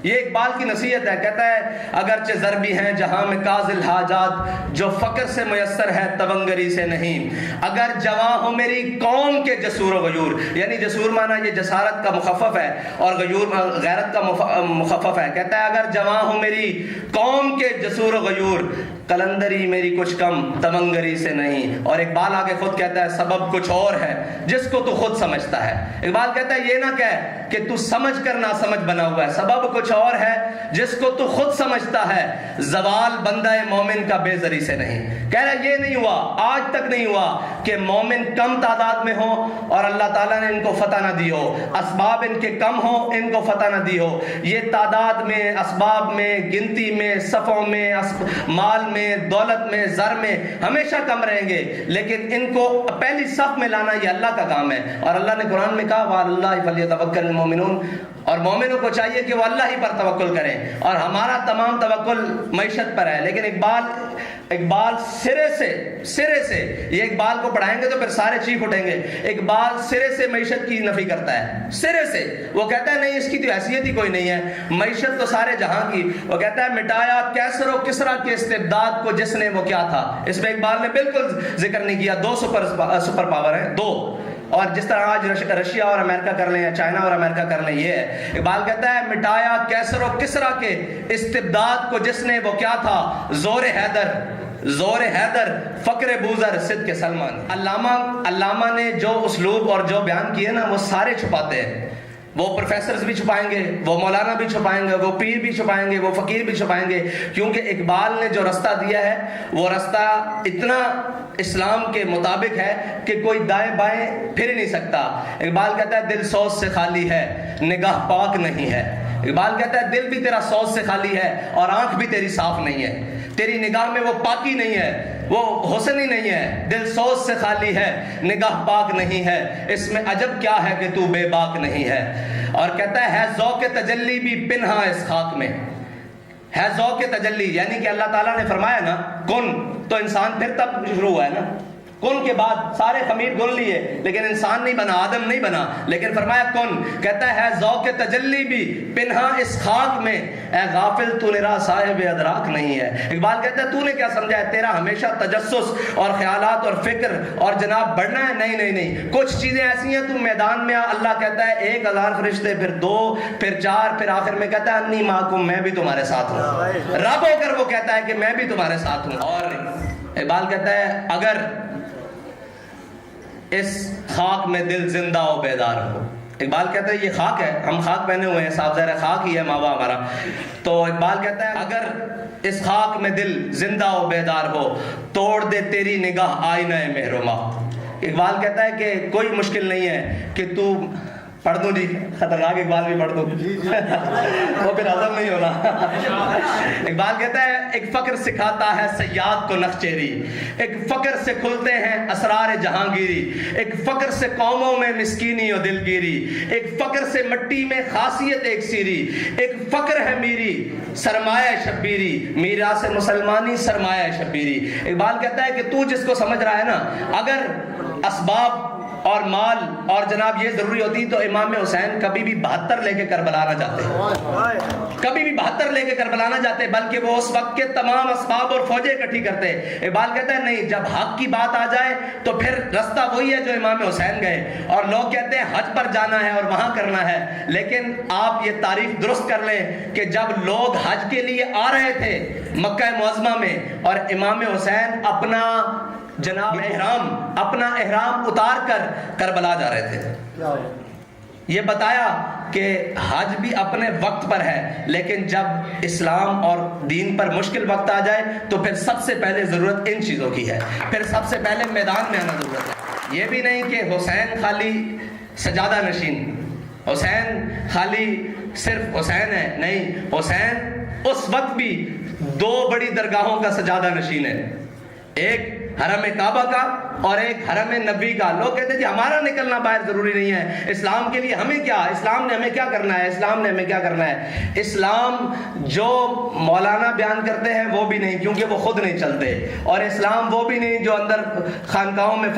یہ اقبال کی نصیحت ہے، کہتا ہے اگرچہ ضربی ہیں جہاں میں کاذل حاجات، جو فقر سے میسر ہے تونگری سے نہیں، اگر جواں ہو میری قوم کے جسور و غیور، یعنی جسور معنی یہ جسارت کا مخفف ہے اور غیور غیرت کا مخفف ہے۔ کہتا ہے اگر جواں ہو میری قوم کے جسور و غیور، قلندری میری کچھ کم تونگری سے نہیں۔ اور اقبال آگے خود کہتا ہے سبب کچھ اور ہے جس کو تو خود سمجھتا ہے۔ اقبال کہتا ہے یہ نہ کہہ کہ تو سمجھ کر نہ سمجھ بنا ہوا ہے، سبب کچھ اور ہے جس کو تو خود سمجھتا ہے، زوال بندہ مومن کا بے زری سے نہیں۔ کہہ رہا یہ نہیں ہوا، آج تک نہیں ہوا کہ مومن کم تعداد میں ہو اور اللہ تعالیٰ نے ان کو فتح نہ دی ہو، اسباب ان کے کم ہو ان کو فتح نہ دی ہو۔ یہ تعداد میں، اسباب میں، گنتی میں، صفوں میں، مال میں، دولت میں، زر میں ہمیشہ کم رہیں گے، لیکن ان کو پہلی صف میں لانا یہ اللہ کا کام ہے۔ اور اللہ نے قرآن میں کہا وَعَلَى اللَّهِ فَلْيَتَوَكَّلِ الْمُؤْمِنُونَ، اور مومنوں کو چاہیے کہ وہ اللہ ہی پر توکل کریں، اور ہمارا تمام توکل معیشت پر ہے۔ لیکن اقبال سرے سے یہ اقبال کو پڑھائیں گے تو پھر سارے چیخ اٹھیں گے، اقبال سرے سے معیشت کی نفی کرتا ہے، سرے سے وہ کہتا ہے نہیں اس کی تو حیثیت ہی کوئی نہیں ہے، معیشت تو سارے جہاں کی۔ وہ کہتا ہے مٹایا کیسر و کسرا کے استبداد کو جس نے وہ کیا تھا۔ اس میں اقبال نے بالکل ذکر نہیں کیا، دو سپر پاور ہیں، دو، اور جس طرح آج رشیا اور امریکہ کر لیں یا چائنا اور امریکہ کر لیں یہ ہے۔ اقبال کہتا ہے مٹایا کیسر و کسرا کے استبداد کو جس نے وہ کیا تھا، زور حیدر فقر بوزر صدق سلمان۔ علامہ نے جو اسلوب اور جو بیان کیے نا وہ سارے چھپاتے ہیں، وہ پروفیسرز بھی چھپائیں گے، وہ مولانا بھی چھپائیں گے، وہ پیر بھی چھپائیں گے، وہ فقیر بھی چھپائیں گے، کیونکہ اقبال نے جو رستہ دیا ہے وہ رستہ اتنا اسلام کے مطابق ہے کہ کوئی دائیں بائیں پھر نہیں سکتا۔ اقبال کہتا ہے دل سوز سے خالی ہے، نگاہ پاک نہیں ہے۔ اقبال کہتا ہے دل بھی تیرا سوز سے خالی ہے اور آنکھ بھی تیری صاف نہیں ہے، تیری نگاہ میں وہ پاکی نہیں ہے، وہ حسن ہی نہیں ہے، دل سوز سے خالی ہے، نگاہ پاک نہیں ہے، اس میں عجب کیا ہے کہ تو بے باک نہیں ہے۔ اور کہتا ہے ذوق تجلی بھی پنہا اس خاک میں، ہے ذوق تجلی، یعنی کہ اللہ تعالیٰ نے فرمایا نا کن، تو انسان پھر تب شروع ہوا ہے نا، کن کے بعد سارے خمیر گن لیے لیکن انسان نہیں بنا، آدم نہیں بنا، لیکن فرمایا کن۔ کہتا ہے ذوق تجلی بھی پنہا اس خاک میں، اے غافل تو میرا صاحب ادراک نہیں ہے۔ اقبال کہتا ہے تو نے کیا سمجھا ہے، تیرا ہمیشہ تجسس اور خیالات اور فکر اور جناب بڑھنا ہے، نہیں نہیں نہیں، کچھ چیزیں ایسی ہیں تو میدان میں اللہ کہتا ہے 1000 فرشتے، پھر 2، پھر 4، پھر آخر میں کہتا ہے انی معکم، میں بھی تمہارے ساتھ ہوں، رب ہو کر وہ کہتا ہے کہ میں بھی تمہارے ساتھ ہوں۔ اور اقبال کہتا ہے اگر اس خاک میں دل زندہ و بیدار ہو، اقبال کہتا ہے یہ خاک ہے، ہم خاک پہنے ہوئے ہیں، صاحب ظاہر خاک ہی ہے ماں ہمارا، تو اقبال کہتا ہے اگر اس خاک میں دل زندہ و بیدار ہو، توڑ دے تیری نگاہ آئینہ مہر و ماہ۔ اقبال کہتا ہے کہ کوئی مشکل نہیں ہے کہ تو پڑھ دوں جی، خطرناک اقبال بھی پڑھ دوں وہ پھر ہضم نہیں ہونا۔ اقبال کہتا ہے ایک فقر سکھاتا ہے صیاد کو نخچیری، ایک فقر سے کھلتے ہیں اسرار جہانگیری، ایک فقر سے قوموں میں مسکینی و دلگیری، ایک فقر سے مٹی میں خاصیت ایک سیری، ایک فقر ہے میری سرمایہ شبیری، میراث مسلمانی سرمایہ شبیری۔ اقبال کہتا ہے کہ تو جس کو سمجھ رہا ہے نا، اگر اسباب اور مال اور جناب یہ ضروری ہوتی تو امام حسین کبھی بھی 72 لے کے کربلا نہ جاتے، کبھی بھی 72 لے کے کربلا نہ جاتے، بلکہ وہ اس وقت کے تمام اسباب اور فوجیں اکٹھی کرتے۔ اقبال کہتا ہے نہیں، جب حق کی بات آ جائے تو پھر رستہ وہی ہے جو امام حسین گئے، اور لوگ کہتے ہیں حج پر جانا ہے اور وہاں کرنا ہے، لیکن آپ یہ تعریف درست کر لیں کہ جب لوگ حج کے لیے آ رہے تھے مکہ معظمہ میں، اور امام حسین اپنا جناب اپنا احرام اتار کر کربلا جا رہے تھے، یہ بتایا کہ حج بھی اپنے وقت پر ہے، لیکن جب اسلام اور دین پر مشکل وقت آ جائے تو پھر سب سے پہلے ضرورت ان چیزوں کی ہے، پھر سب سے پہلے میدان میں آنا ضرورت ہے۔ یہ بھی نہیں کہ حسین خالی سجادہ نشین، حسین خالی صرف حسین ہے، نہیں، حسین اس وقت بھی 2 بڑی درگاہوں کا سجادہ نشین ہے، ایک حرم کعبہ کا اور ایک حرم نبی کا۔ لوگ کہتے ہیں جی ہمارا نکلنا باہر ضروری نہیں ہے، اسلام کے لیے ہمیں کیا، اسلام نے ہمیں کیا کرنا ہے، اسلام نے ہمیں کیا کرنا ہے۔ اسلام جو مولانا بیان کرتے ہیں وہ بھی نہیں، کیونکہ وہ خود نہیں چلتے، اور اسلام وہ بھی نہیں جو اندر خانقاہوں میں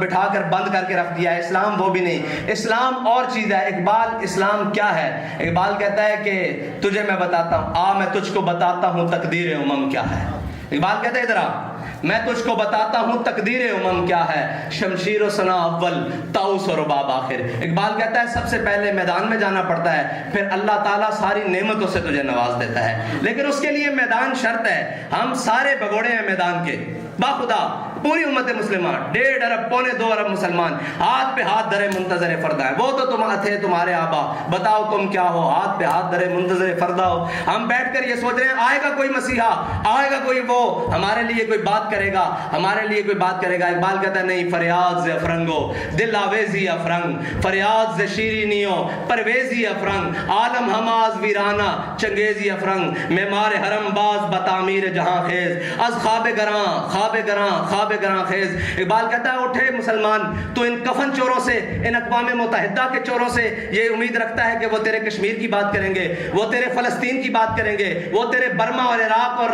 بٹھا کر بند کر کے رکھ دیا ہے، اسلام وہ بھی نہیں، اسلام اور چیز ہے۔ اقبال اسلام کیا ہے، اقبال کہتا ہے کہ تجھے میں بتاتا ہوں، آ میں تجھ کو بتاتا ہوں تقدیر امم کیا ہے۔ اقبال کہتا ہے ادھر آ، میں تجھ کو بتاتا ہوں تقدیر امم کیا ہے، شمشیر و ثنا اول طاؤس و رباب آخر۔ اقبال کہتا ہے سب سے پہلے میدان میں جانا پڑتا ہے، پھر اللہ تعالیٰ ساری نعمتوں سے تجھے نواز دیتا ہے، لیکن اس کے لیے میدان شرط ہے۔ ہم سارے بگوڑے ہیں میدان کے، باخدا پوری امت مسلمہ 1.5 ارب 1.25 ارب مسلمان ہاتھ پہ ہاتھ دھرے منتظر فردہ ہے، وہ تو تھے تمہارے آبا، بتاؤ تم کیا ہو، ہاتھ پہ ہاتھ دھرے منتظر فردہ ہو۔ ہم بیٹھ کر یہ سوچ رہے ہیں آئے گا کوئی مسیحا، آئے گا کوئی وہ ہمارے لیے کوئی بات کرے گا، ہمارے لیے کوئی بات کرے گا۔ اقبال کہتا ہے نہیں، فریاد ز افرنگو دل آویزی افرنگ، فریاد ز شیرینیوں پرویزی افرنگ، عالم ہماز ویرانہ چنگیزی افرنگ، معمار حرم باز بتعمیر جہاں خیز، از خواب گراں خواب گراں خواب گراں خیز۔ اقبال کہتا ہے اٹھے مسلمان، تو ان کفن چوروں سے، ان اقوام متحدہ کے چوروں سے یہ امید رکھتا ہے کہ وہ تیرے کشمیر کی بات کریں گے، وہ تیرے فلسطین کی بات کریں گے، وہ تیرے برما اور عراق اور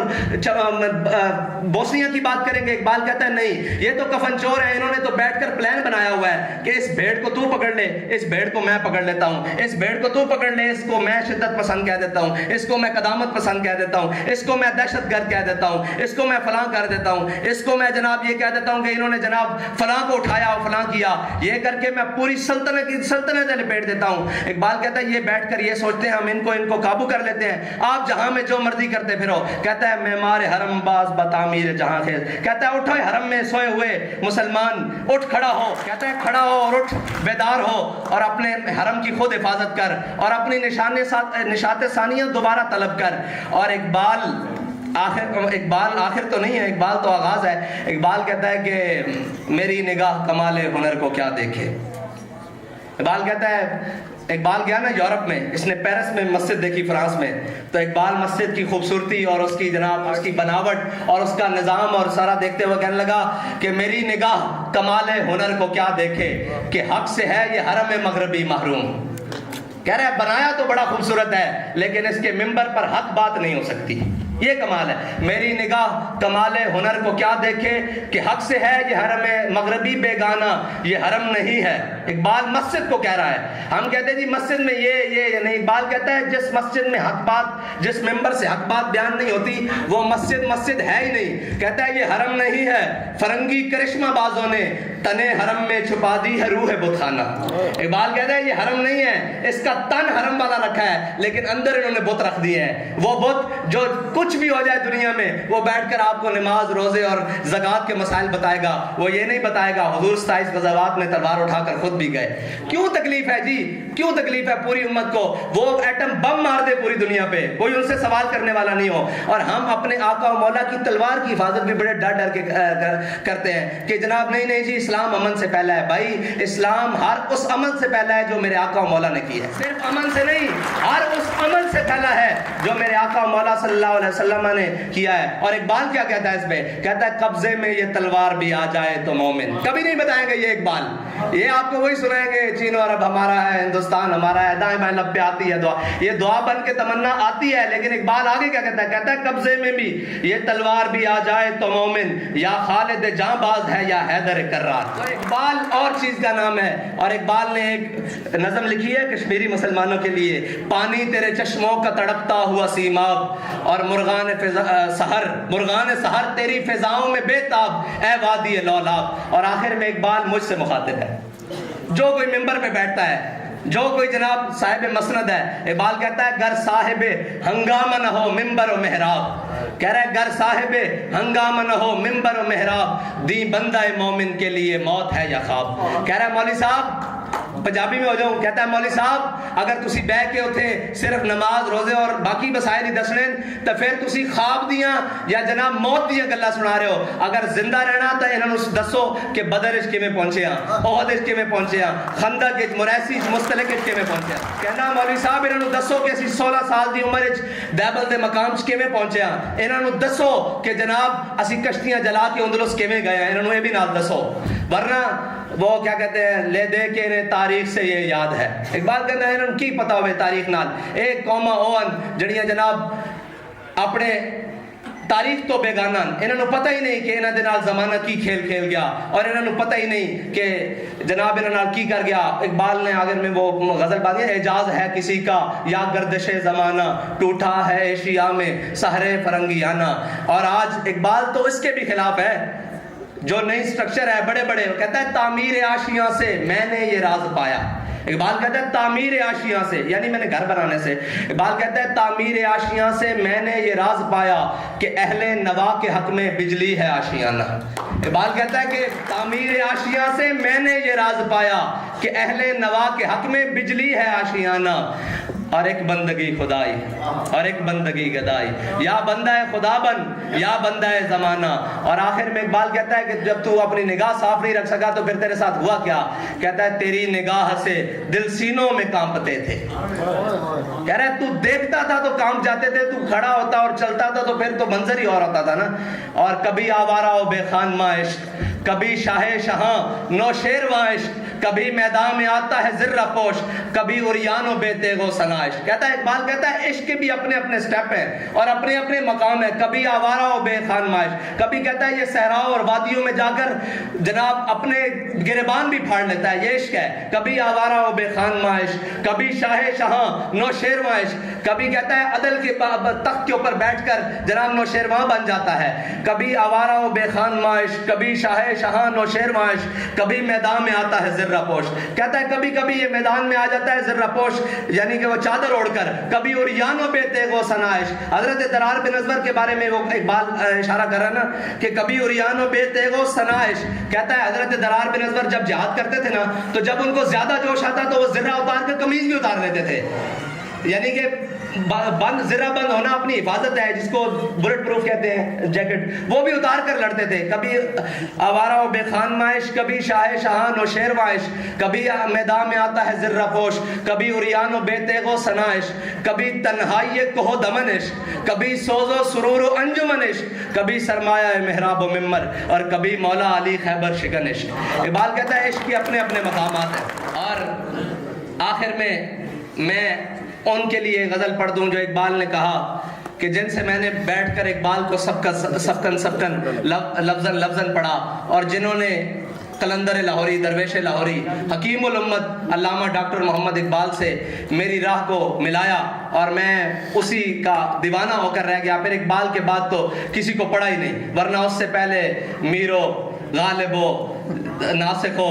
بوسنیا کی بات کریں گے۔ اقبال کہتا ہے نہیں، یہ تو کفن چور ہیں، انہوں نے تو بیٹھ کر پلان بنایا ہوا ہے کہ اس بھیڑ کو تو پکڑ لے، اس بھیڑ کو میں پکڑ لیتا ہوں، اس بھیڑ کو تو پکڑ لے، اس کو میں شدت پسند کہہ دیتا ہوں، اس کو میں قدامت پسند کہہ دیتا ہوں، اس کو میں دہشت گرد کہہ دیتا ہوں، اس کو میں فلاں کر دیتا ہوں، اس کو میں جناب یہ کہہ دیتا ہوں کہ انہوں نے جناب فلاں کو اٹھایا اور فلاں کیا، یہ کر کے میں پوری سلطنت لپیٹ دیتا ہوں۔ اقبال کہتا ہے یہ بیٹھ کر یہ سوچتے ہیں ہم ان کو قابو کر لیتے ہیں، آپ جہاں میں جو مرضی کرتے پھرو۔ کہتا ہے معمار حرم باز بتعمیر جہاں خیز، کہتا ہے اٹھو حرم میں سوئے ہوئے مسلمان، اٹھ کھڑا ہو، کہتا ہے کھڑا ہو اور اٹھ بیدار ہو اور اپنے حرم کی خود حفاظت کر اور اپنی نشاط ثانیہ دوبارہ طلب کر۔ اور اقبال آخر تو نہیں ہے، اقبال تو آغاز ہے۔ اقبال کہتا ہے کہ میری نگاہ کمال ہنر کو کیا دیکھے، اقبال کہتا ہے، اقبال گیا نا یورپ میں، اس نے پیرس میں مسجد دیکھی فرانس میں، تو اقبال مسجد کی خوبصورتی اور اس کی جناب اس کی بناوٹ اور اس کا نظام اور سارا دیکھتے ہوئے کہنے لگا کہ میری نگاہ کمال ہنر کو کیا دیکھے کہ حق سے ہے یہ حرم مغربی محروم. کہہ رہا ہے بنایا تو بڑا خوبصورت ہے لیکن اس کے ممبر پر حق بات نہیں ہو سکتی. یہ کمال ہے. میری نگاہ کمال ہنر کو کیا دیکھے کہ حق سے ہے یہ حرم مغربی بیگانہ یہ حرم نہیں ہے. اقبال مسجد کو کہہ رہا ہے. ہم کہتے ہیں جی مسجد میں یہ نہیں. اقبال کہتا ہے جس مسجد میں حق بات، جس ممبر سے حق بات بیان نہیں ہوتی وہ مسجد ہے ہی نہیں. کہتا ہے یہ حرم نہیں ہے، فرنگی کرشمہ بازوں نے تنے حرم میں چھپا دی ہے روح بت خانہ. اقبال کہتا ہے یہ حرم نہیں ہے، اس کا تن حرم والا رکھا ہے لیکن اندر انہوں نے بت رکھ دیے ہیں. وہ بت جو کچھ بھی ہو جائے دنیا میں وہ بیٹھ کر آپ کو نماز روزے اور زکوٰۃ کے مسائل بتائے گا، وہ یہ نہیں بتائے گا حضور 27 غزوات میں تلوار اٹھا کر خود بھی گئے. کیوں تکلیف ہے جی؟ کیوں تکلیف ہے پوری امت کو؟ وہ ایٹم بم مار دے پوری دنیا پہ، کوئی ان سے سوال کرنے والا نہیں ہو، اور ہم اپنے آقا و مولا کی تلوار کی حفاظت بھی بڑے ڈر کے کرتے ہیں کہ جناب نہیں جی اسلام امن سے پہلا ہے. بھائی اسلام ہر اس عمل سے پہلا ہے جو میرے آقا و مولا نے کی ہے. صرف امن سے نہیں، ہر اس عمل سے پہلا ہے جو میرے آقا و مولا صلی اللہ علیہ وسلم نے کیا ہے. اور اقبال کیا کہتا ہے اس پہ؟ کہتا ہے قبضے میں یہ تلوار بھی آ جائے تو مومن. کبھی نہیں بتائیں گے یہ اقبال، یہ آپ کو وہی سنائیں گے چین و عرب ہمارا ہے، ہندوستان ہمارا ہے، دائیں بائیں لب پہ آتی ہے دعا، یہ دعا بن کے تمنا آتی ہے. لیکن اقبال آگے کیا کہتا ہے؟ کہتا ہے قبضے میں بھی یہ تلوار بھی آ جائے تو مومن، یا خالد جاں باز ہے یا حیدر کرار. تو اقبال اور چیز کا نام ہے. اور اقبال نے ایک نظم لکھی ہے کشمیری مسلمانوں کے لیے، پانی تیرے چشموں کا تڑپتا ہوا سیماب اور مرغان سحر تیری فضاؤں میں بے تاب اے وادی لولاب. اور آخر میں اقبال مجھ سے مخاطب ہے. جو کوئی ممبر پہ بیٹھتا ہے، جو کوئی جناب صاحب مسند ہے، اقبال کہتا ہے گر صاحب ہنگامہ نہ ہو ممبر و محراب. کہہ رہا ہے گر صاحب ہنگامہ نہ ہو ممبر و محراب، دی بندہ مومن کے لیے موت ہے یا خواب. کہہ رہا ہے مولوی صاحب، پنجابی میں ہو جاؤں، کہتا ہے مولوی صاحب اگر تسی بہ کے اتھے صرف نماز روزے اور باقی مسائل ہی دسنے تو پھر تسی خواب دیاں یا جناب موت دیاں گلاں سنا رہے ہو. اگر زندہ رہنا تو انہوں نے دسو کہ بدر اچ کیویں پہنچے ہاں، احد اچ کیویں پہنچے ہاں، خندق اچ مریسی مستلق اچ کیویں پہنچے ہاں. کہنا مولوی صاحب انہوں نے دسو کہ اسی 16 سال دی عمر اچ دیبل دے مقام اچ کیویں پہنچے ہاں. انہوں نے دسو کہ جناب اسی کشتیاں جلا کے اندلس کیویں گئے ہیں، انہوں نے یہ بھی نال دسو. ورنہ وہ کیا کہتے ہیں لے دے کے انہیں تاریخ سے یہ یاد ہے. اقبال کہنا ہے انہوں کی پتا ہوئے تاریخ نال ایک قوما اوان جڑیاں جناب اپنے تاریخ تو بیگانہ، انہوں نے پتہ ہی نہیں کہ انہوں نے زمانہ کی کھیل کھیل گیا اور انہوں نے پتہ ہی نہیں کہ جناب انہوں نے کی کر گیا. اقبال نے آخر میں وہ غزل باندھی، اعجاز ہے کسی کا یا گردش زمانہ ٹوٹا ہے ایشیا میں سحرے فرنگیانہ. اور آج اقبال تو اس کے بھی خلاف ہے. جو نئی سٹرکچر ہے بڑے بڑے، وہ کہتا ہے تعمیر آشیاں سے میں نے یہ راز پایا. اقبال کہتا ہے تعمیر آشیاں سے، یعنی میں نے گھر بنانے سے. اقبال کہتا ہے تعمیر آشیاں سے میں نے یہ راز پایا کہ اہل نوا کے حق میں بجلی ہے آشیانہ. اقبال کہتا ہے کہ تعمیر آشیاں سے میں نے یہ راز پایا کہ اہل نوا کے حق میں بجلی ہے آشیانہ. اور ایک بندگی خدائی اور ایک بندگی گدائی، یا بندہ خدا بن یا بندہ زمانہ. اور آخر میں اقبال کہتا ہے کہ جب تو اپنی نگاہ صاف نہیں رکھ سکا تو پھر تیرے ساتھ ہوا کیا؟ کہتا ہے تیری نگاہ سے دل سینوں میں کانپتے تھے. کہہ رہا ہے تو دیکھتا تھا تو کانپ جاتے تھے، تو کھڑا ہوتا اور چلتا تھا تو پھر تو منظر ہی اور ہوتا تھا نا. اور کبھی آوارہ و بے خانمہ عشق، کبھی شاہ شہاں نوشیرواں عشق، کبھی میدان میں آتا ہے ذرہ پوش، کبھی اریان و بے تیغ و سنائش. کہتا ہے اقبال کہتا ہے عشق کے بھی اپنے اپنے سٹیپ ہیں اور اپنے اپنے مقام ہیں. کبھی آوارہ و بے خانمائش، کبھی کہتا ہے یہ صحراؤں اور وادیوں میں جا کر جناب اپنے گریبان بھی پھاڑ لیتا ہے، یہ عشق ہے. کبھی آوارہ و بے خانمائش، کبھی شاہ شہاں نوشیرواں عشق، کبھی کہتا ہے عدل کے تخت کے اوپر بیٹھ کر جناب نوشیرواں بن جاتا ہے. کبھی آوارہ و بے خانمائش، کبھی شاہ شہاں نوشیرواں عشق، کبھی میدان میں آتا ہے ذرہ پوش. کہتا ہے کبھی کبھی یہ میدان میں آ جاتا ہے ذرہ پوش، یعنی کہ وہ چادر اوڑھ کر. کبھی اریان و بے تیغ و سنائش، حضرت درار بن ازور کے بارے میں وہ اقبال اشارہ کر رہا ہے نا کہ کبھی اریان و بے تیغ و سنائش. کہتا ہے حضرت درار بن ازور جب جہاد کرتے تھے نا تو جب ان کو زیادہ جوش آتا تو وہ ذرہ اتار کر قمیض بھی اتار لیتے تھے. یعنی کہ زرہ بند ہونا اپنی حفاظت ہے، جس کو بلٹ پروف کہتے ہیں جیکٹ، وہ بھی اتار کر لڑتے تھے. کبھی آوارہ و بے خان مائش، کبھی شاہ شہان و شیر وائش، کبھی میدان میں آتا ہے زرہ پوش، کبھی اریان و بے تیغ و سنائش، کبھی تنہائی کوہ دمنش، کبھی سوز و سرور و انجمنش، کبھی سرمایہ محراب و ممبر، اور کبھی مولا علی خیبر شکنش. اقبال کہتا ہے عشق کے اپنے اپنے مقامات ہیں. اور آخر میں ان کے لیے غزل پڑھ دوں جو اقبال نے کہا کہ جن سے میں نے بیٹھ کر اقبال کو سبکن لفظاً پڑھا، اور جنہوں نے قلندر لاہوری، درویش لاہوری، حکیم الامت علامہ ڈاکٹر محمد اقبال سے میری راہ کو ملایا، اور میں اسی کا دیوانہ ہو کر رہ گیا. پھر اقبال کے بعد تو کسی کو پڑھا ہی نہیں، ورنہ اس سے پہلے میرو، غالبو، ناسخو،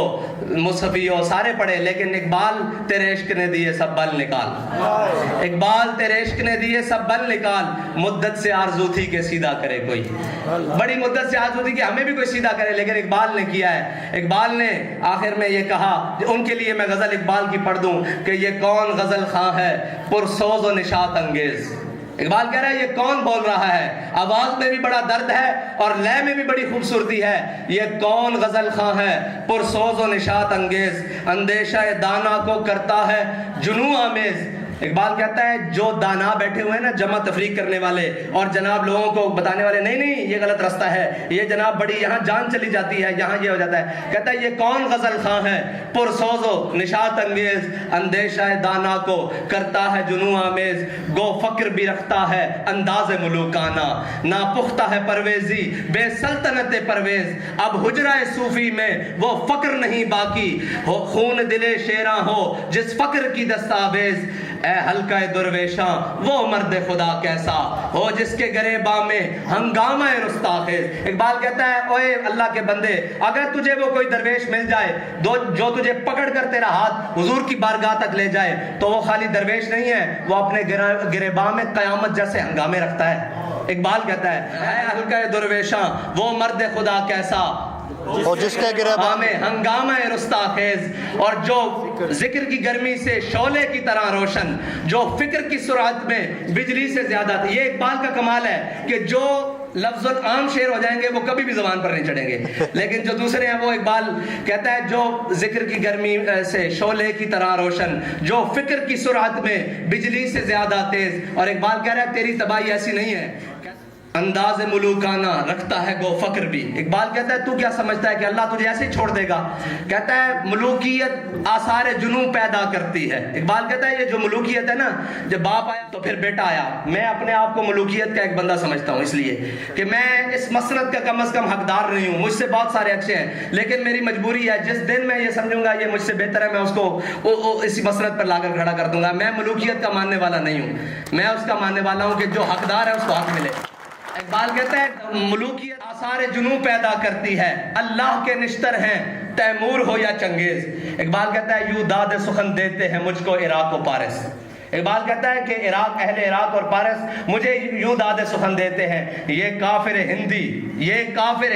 مصحفیو سارے پڑھے، لیکن اقبال تیرے عشق نے دیے سب بل نکال. اقبال تیرے عشق نے دیے سب بل نکال، مدت سے آرزو تھی کہ سیدھا کرے کوئی. بڑی مدت سے آرزو تھی کہ ہمیں بھی کوئی سیدھا کرے، لیکن اقبال نے کیا ہے. اقبال نے آخر میں یہ کہا، ان کے لیے میں غزل اقبال کی پڑھ دوں کہ یہ کون غزل خواں ہے پرسوز و نشاط انگیز. اقبال کہہ رہا ہے یہ کون بول رہا ہے، آواز میں بھی بڑا درد ہے اور لے میں بھی بڑی خوبصورتی ہے. یہ کون غزل خواں ہے پرسوز و نشاط انگیز، اندیشہ دانا کو کرتا ہے جنوں آمیز. اقبال کہتا ہے جو دانا بیٹھے ہوئے ہیں نا، جمع تفریق کرنے والے اور جناب لوگوں کو بتانے والے، نہیں یہ غلط راستہ ہے، یہ جناب بڑی یہاں جان چلی جاتی ہے، یہاں یہ ہو جاتا ہے. کہتا ہے یہ کون غزل خواں ہے پرسوز و نشاط انگیز، اندیشہ دانا کو کرتا ہے جنوں آمیز. گو فکر بھی رکھتا ہے انداز ملوکانہ، ناپختہ ہے پرویزی بے سلطنت پرویز. اب حجرہ صوفی میں وہ فقر نہیں باقی، خون دل شیراں ہو جس فقر کی دستاویز. اے حلقہ درویشاں وہ مرد خدا کیسا ہو جس کے گریباں میں ہنگامہ رستاخیز. اقبال کہتا ہے اوے اللہ کے بندے، اگر تجھے وہ کوئی درویش مل جائے جو تجھے پکڑ کر تیرا ہاتھ حضور کی بارگاہ تک لے جائے، تو وہ خالی درویش نہیں ہے، وہ اپنے گریباں میں قیامت جیسے ہنگامے رکھتا ہے. اقبال کہتا ہے اے حلقہ درویشاں وہ مرد خدا کیسا اور جس کے گریباں میں ہنگامہ رستاخیز، اور جو ذکر کی گرمی سے شعلے کی طرح روشن، جو فکر کی سرعت میں بجلی سے زیادہ. یہ اقبال کا کمال ہے کہ جو لفظ عام شعر ہو جائیں گے وہ کبھی بھی زبان پر نہیں چڑھیں گے، لیکن جو دوسرے ہیں وہ اقبال کہتا ہے جو ذکر کی گرمی سے شعلے کی طرح روشن، جو فکر کی سرعت میں بجلی سے زیادہ تیز. اور اقبال کہہ رہا ہے تیری تباہی ایسی نہیں ہے، انداز ملوکانہ رکھتا ہے گو فقر بھی. اقبال کہتا ہے تو کیا سمجھتا ہے کہ اللہ تجھے ایسے ہی چھوڑ دے گا؟ کہتا ہے ملوکیت آثار جنوں پیدا کرتی ہے. اقبال کہتا ہے یہ جو ملوکیت ہے نا، جب باپ آیا تو پھر بیٹا آیا. میں اپنے آپ کو ملوکیت کا ایک بندہ سمجھتا ہوں، اس لیے کہ میں اس مسند کا کم از کم حقدار نہیں ہوں. مجھ سے بہت سارے اچھے ہیں، لیکن میری مجبوری ہے جس دن میں یہ سمجھوں گا یہ مجھ سے بہتر ہے، میں اس کو اسی مسند پر لا کر کھڑا کر دوں گا. میں ملوکیت کا ماننے والا نہیں ہوں، میں اس کا ماننے والا ہوں کہ جو حقدار ہے اس کو حق ملے. اقبال کہتا ہے ملوکیت آثار جنوں پیدا کرتی ہے، اللہ کے نشتر ہیں تیمور ہو یا چنگیز. اقبال کہتا ہے یوں داد سخن دیتے ہیں مجھ کو عراق و پارس. اقبال کہتا ہے کہ اہل عراق اور پارس مجھے یوں داد سخن دیتے ہیں، یہ کافر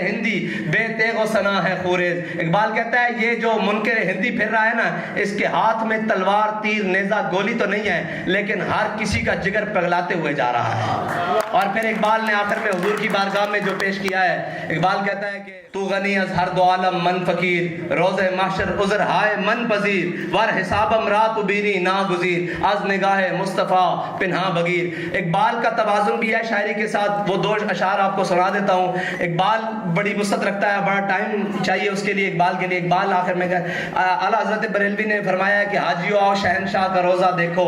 ہندی بے تیغ و سنا ہے خوریز. اقبال کہتا ہے یہ جو منکر ہندی پھر رہا ہے نا، اس کے ہاتھ میں تلوار، تیر، نیزہ، گولی تو نہیں ہے، لیکن ہر کسی کا جگر پگلاتے ہوئے جا رہا ہے. اور پھر اقبال نے آخر میں حضور کی بارگاہ میں جو پیش کیا ہے، اقبال کہتا ہے کہ تو غنی از ہر دو عالم من فقیر، روز محشر عذر ہائے من پذیر، ور حسابم رات بینی ناگزیر، از نگاہ مصطفیٰ پنہا بگیر. اقبال کا توازن بھی ہے شاعری کے ساتھ. وہ 2 اشعار آپ کو سنا دیتا ہوں. اقبال بڑی وسعت رکھتا ہے، بڑا ٹائم چاہیے اس کے لیے. اقبال کے لیے اقبال آخر میں اعلیٰ حضرت بریلوی نے فرمایا ہے کہ حاجیو آؤ شہنشاہ کا روزہ دیکھو،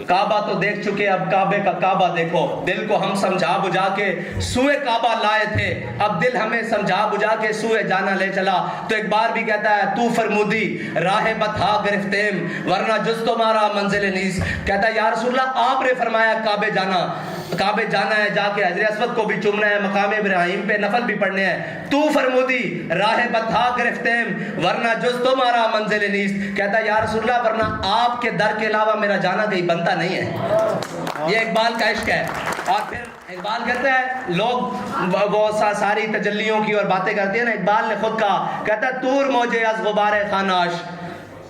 کعبہ تو دیکھ چکے اب کعبے کا کعبہ دیکھو. دل کو ہم سمجھا بجھا کے سوئے کعبہ لائے تھے، اب دل ہمیں سمجھا بجھا کے سوئے جانا لے چلا. تو اقبال بھی کہتا ہے تو فرمودی راہ بتھا گرفتیم ورنہ جز تمہارا منزل نیز. کہتا ہے یا رسول اللہ آپ نے فرمایا کعبے جانا ہے، جا کے حجر اسود کو بھی چومنا ہے، مقام ابراہیم پہ نفل بھی پڑھنے ہیں. تو فرمودی راہ بتھا گرفتیم ورنہ جز تمہارا منزل نیز. کہتا ہے یا رسول اللہ ورنہ آپ کے در کے علاوہ میرا جانا کہیں بنتا نہیں ہے. یہ اقبال کا عشق ہے. اور پھر اقبال کہتا ہے لوگ وہ ساری تجلیوں کی اور باتیں کرتے ہیں نا، اقبال نے خود کہا، کہتا ہے تور موجے از غبار خاناش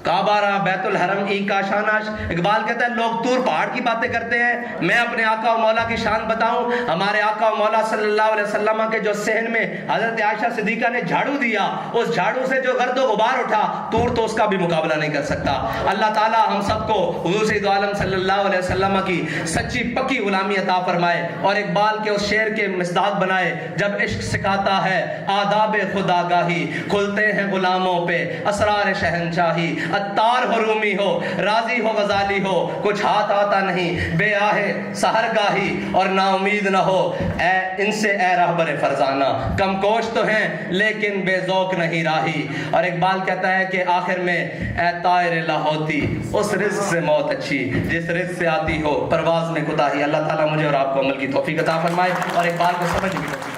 کعبہ رہا بیت الحرم ای کا شانش. اقبال کہتا ہے لوگ طور پہاڑ کی باتیں کرتے ہیں، میں اپنے آقا و مولا کی شان بتاؤں. ہمارے آقا و مولا صلی اللہ علیہ وسلم کے جو صحن میں حضرت عائشہ صدیقہ نے جھاڑو دیا، اس جھاڑو سے جو گرد و غبار اٹھا، طور تو اس کا بھی مقابلہ نہیں کر سکتا. اللہ تعالی ہم سب کو حضور سید عالم صلی اللہ علیہ وسلم کی سچی پکی غلامی عطا فرمائے، اور اقبال کے اس شعر کے مصداق بنائے. جب عشق سکھاتا ہے آداب خدا گاہی، کھلتے ہیں غلاموں پہ اسرار شہنشاہی. اتار ہو رومی ہو راضی ہو غزالی ہو، کچھ ہاتھ آتا نہیں بے آہے سحر گاہی. اور نا امید نہ ہو اے ان سے اے رہبر فرزانہ، کم کوش تو ہیں لیکن بے ذوق نہیں راہی. اور اقبال کہتا ہے کہ آخر میں اے طائر لاہوتی، اس رزق سے موت اچھی جس رزق سے آتی ہو پرواز میں کوتاہی. اللہ تعالیٰ مجھے اور آپ کو عمل کی توفیق عطا فرمائے اور اقبال کو سمجھنے کی توفیق.